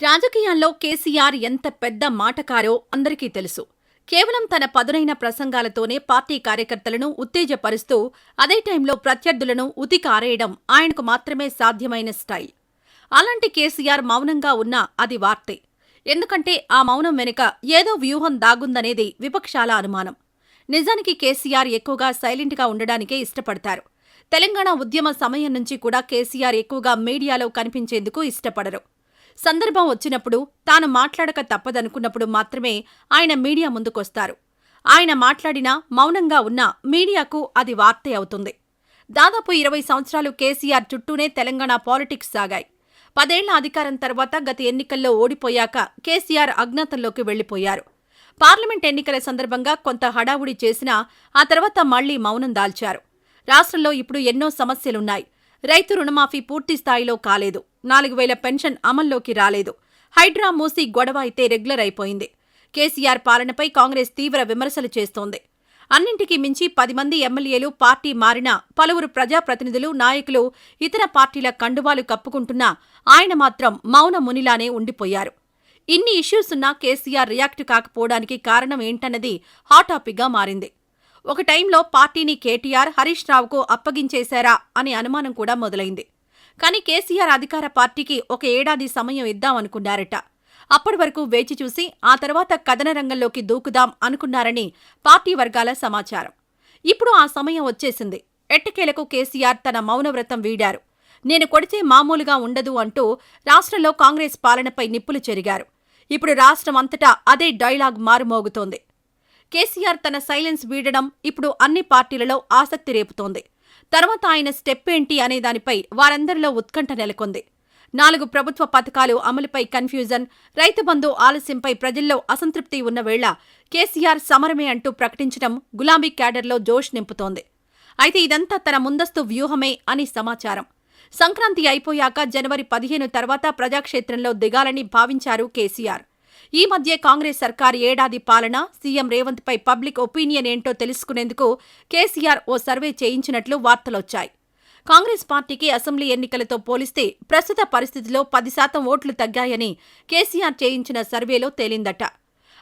రాజకీయాల్లో కేసీఆర్ ఎంత పెద్ద మాటకారో అందరికీ తెలుసు. కేవలం తన పదునైన ప్రసంగాలతోనే పార్టీ కార్యకర్తలను ఉత్తేజపరుస్తూ, అదే టైంలో ప్రత్యర్థులను ఉతికారేయడం ఆయనకు మాత్రమే సాధ్యమైన స్టైల్. అలాంటి కేసీఆర్ మౌనంగా ఉన్నా అది వార్తే. ఎందుకంటే ఆ మౌనం వెనుక ఏదో వ్యూహం దాగుందనేది విపక్షాల అనుమానం. నిజానికి కేసీఆర్ ఎక్కువగా సైలెంట్గా ఉండడానికే ఇష్టపడతారు. తెలంగాణ ఉద్యమ సమయం నుంచి కూడా కేసీఆర్ ఎక్కువగా మీడియాలో కనిపించేందుకు ఇష్టపడరు. సందర్భం వచ్చినప్పుడు, తాను మాట్లాడక తప్పదనుకున్నప్పుడు మాత్రమే ఆయన మీడియా ముందుకొస్తారు. ఆయన మాట్లాడినా, మౌనంగా ఉన్నా మీడియాకు అది వార్తే అవుతుంది. దాదాపు 20 సంవత్సరాలు కేసీఆర్ చుట్టూనే తెలంగాణ పాలిటిక్స్ సాగాయి. 10 ఏళ్ల అధికారం తర్వాత గత ఎన్నికల్లో ఓడిపోయాక కేసీఆర్ అజ్ఞాతంలోకి వెళ్లిపోయారు. పార్లమెంట్ ఎన్నికల సందర్భంగా కొంత హడావుడి చేసినా ఆ తర్వాత మళ్లీ మౌనం దాల్చారు. రాష్ట్రంలో ఇప్పుడు ఎన్నో సమస్యలున్నాయి. రైతు రుణమాఫీ పూర్తి స్థాయిలో కాలేదు. 4000 పెన్షన్ అమల్లోకి రాలేదు. హైడ్రా మూసి గొడవ అయితే రెగ్యులర్ అయిపోయింది. కేసీఆర్ పాలనపై కాంగ్రెస్ తీవ్ర విమర్శలు చేస్తోంది. అన్నింటికీ మించి 10 మంది ఎమ్మెల్యేలు పార్టీ మారినా, పలువురు ప్రజాప్రతినిధులు, నాయకులు ఇతర పార్టీల కండువాలు కప్పుకుంటున్నా ఆయన మాత్రం మౌన మునిలానే ఉండిపోయారు. ఇన్ని ఇష్యూసున్నా కేసీఆర్ రియాక్ట్ కాకపోవడానికి కారణం ఏంటన్నది హాట్ టాపిక్గా మారింది. ఒక టైంలో పార్టీని కేటీఆర్, హరీష్ రావుకు అప్పగించేశారా అనే అనుమానం కూడా మొదలైంది. కానీ కేసీఆర్ అధికార పార్టీకి 1 ఏడాది సమయం ఇద్దామనుకున్నారట. అప్పటి వరకు వేచి చూసి ఆ తర్వాత కథన రంగంలోకి దూకుదాం అనుకున్నారని పార్టీ వర్గాల సమాచారం. ఇప్పుడు ఆ సమయం వచ్చేసింది. ఎట్టకేలకు కేసీఆర్ తన మౌనవ్రతం వీడారు. నేను కొడితే మామూలుగా ఉండదు అంటూ రాష్ట్రంలో కాంగ్రెస్ పాలనపై నిప్పులు చెరిగారు. ఇప్పుడు రాష్ట్రం అంతటా అదే డైలాగ్ మారుమోగుతోంది. కేసీఆర్ తన సైలెన్స్ వీడడం ఇప్పుడు అన్ని పార్టీలలో ఆసక్తి రేపుతోంది. తర్వాత ఆయన స్టెప్ ఏంటి అనే దానిపై వారందరిలో ఉత్కంఠ నెలకొంది. 4 ప్రభుత్వ పథకాలు అమలుపై కన్ఫ్యూజన్, రైతు బంధు ఆలస్యంపై ప్రజల్లో అసంతృప్తి ఉన్న వేళ కేసీఆర్ సమరమే అంటూ ప్రకటించడం గులాబీ క్యాడర్లో జోష్ నింపుతోంది. అయితే ఇదంతా తన ముందస్తు వ్యూహమే అని సమాచారం. సంక్రాంతి అయిపోయాక జనవరి 15 తర్వాత ప్రజాక్షేత్రంలో దిగాలని భావించారు కేసీఆర్. ఈ మధ్య కాంగ్రెస్ సర్కారు ఏడాది పాలన, సీఎం రేవంత్పై పబ్లిక్ ఒపీనియన్ ఏంటో తెలుసుకునేందుకు కేసీఆర్ ఓ సర్వే చేయించినట్లు వార్తలొచ్చాయి. కాంగ్రెస్ పార్టీకి అసెంబ్లీ ఎన్నికలతో పోలిస్తే ప్రస్తుత పరిస్థితిలో 10% ఓట్లు తగ్గాయని కేసీఆర్ చేయించిన సర్వేలో తేలిందట.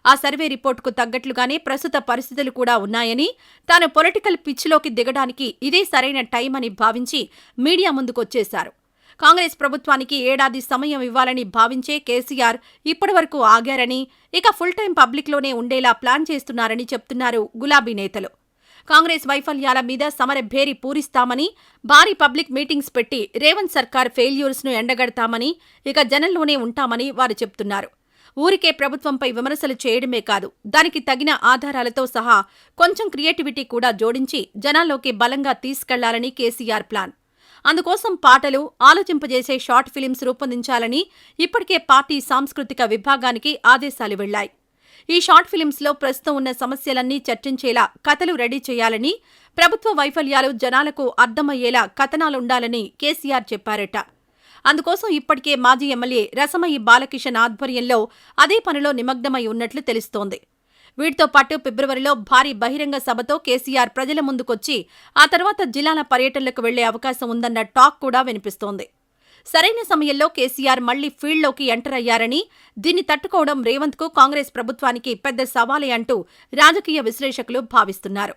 ఆ సర్వే రిపోర్టుకు తగ్గట్లుగానే ప్రస్తుత పరిస్థితులు కూడా ఉన్నాయని, తాను పొలిటికల్ పిచ్లోకి దిగడానికి ఇదే సరైన టైం అని భావించి మీడియా ముందుకొచ్చేశారు. కాంగ్రెస్ ప్రభుత్వానికి ఏడాది సమయం ఇవ్వాలని భావించే కేసీఆర్ ఇప్పటివరకు ఆగారని, ఇక ఫుల్ టైం పబ్లిక్లోనే ఉండేలా ప్లాన్ చేస్తున్నారని చెప్తున్నారు గులాబీ నేతలు. కాంగ్రెస్ వైఫల్యాల మీద సమర భేరి పూరిస్తామని, భారీ పబ్లిక్ మీటింగ్స్ పెట్టి రేవంత్ సర్కార్ ఫెయిల్యూర్స్ను ఎండగడతామని, ఇక జనంలోనే ఉంటామని వారు చెప్తున్నారు. ఊరికే ప్రభుత్వంపై విమర్శలు చేయడమే కాదు, దానికి తగిన ఆధారాలతో సహా కొంచెం క్రియేటివిటీ కూడా జోడించి జనాల్లోకి బలంగా తీసుకెళ్లాలని కేసీఆర్ ప్లాన్. అందుకోసం పాటలు, ఆలోచింపజేసే షార్ట్ ఫిలిమ్స్ రూపొందించాలని ఇప్పటికే పార్టీ సాంస్కృతిక విభాగానికి ఆదేశాలు వెళ్లాయి. ఈ షార్ట్ ఫిలిమ్స్లో ప్రస్తుతం ఉన్న సమస్యలన్నీ చర్చించేలా కథలు రెడీ చేయాలని, ప్రభుత్వ వైఫల్యాలు జనాలకు అర్థమయ్యేలా కథనాలుండాలని కేసీఆర్ చెప్పారట. అందుకోసం ఇప్పటికే మాజీ ఎమ్మెల్యే రసమయి బాలకిషన్ ఆధ్వర్యంలో అదే పనిలో నిమగ్నమై ఉన్నట్లు తెలుస్తోంది. వీటితో పాటు ఫిబ్రవరిలో భారీ బహిరంగ సభతో కేసీఆర్ ప్రజల ముందుకొచ్చి ఆ తర్వాత జిల్లాల పర్యటనలకు వెళ్లే అవకాశం ఉందన్న టాక్ కూడా వినిపిస్తోంది. సరైన సమయంలో కేసీఆర్ మళ్లీ ఫీల్డ్లోకి ఎంటర్ అయ్యారని, దీన్ని తట్టుకోవడం రేవంత్కు, కాంగ్రెస్ ప్రభుత్వానికి పెద్ద సవాలే అంటూ రాజకీయ విశ్లేషకులు భావిస్తున్నారు.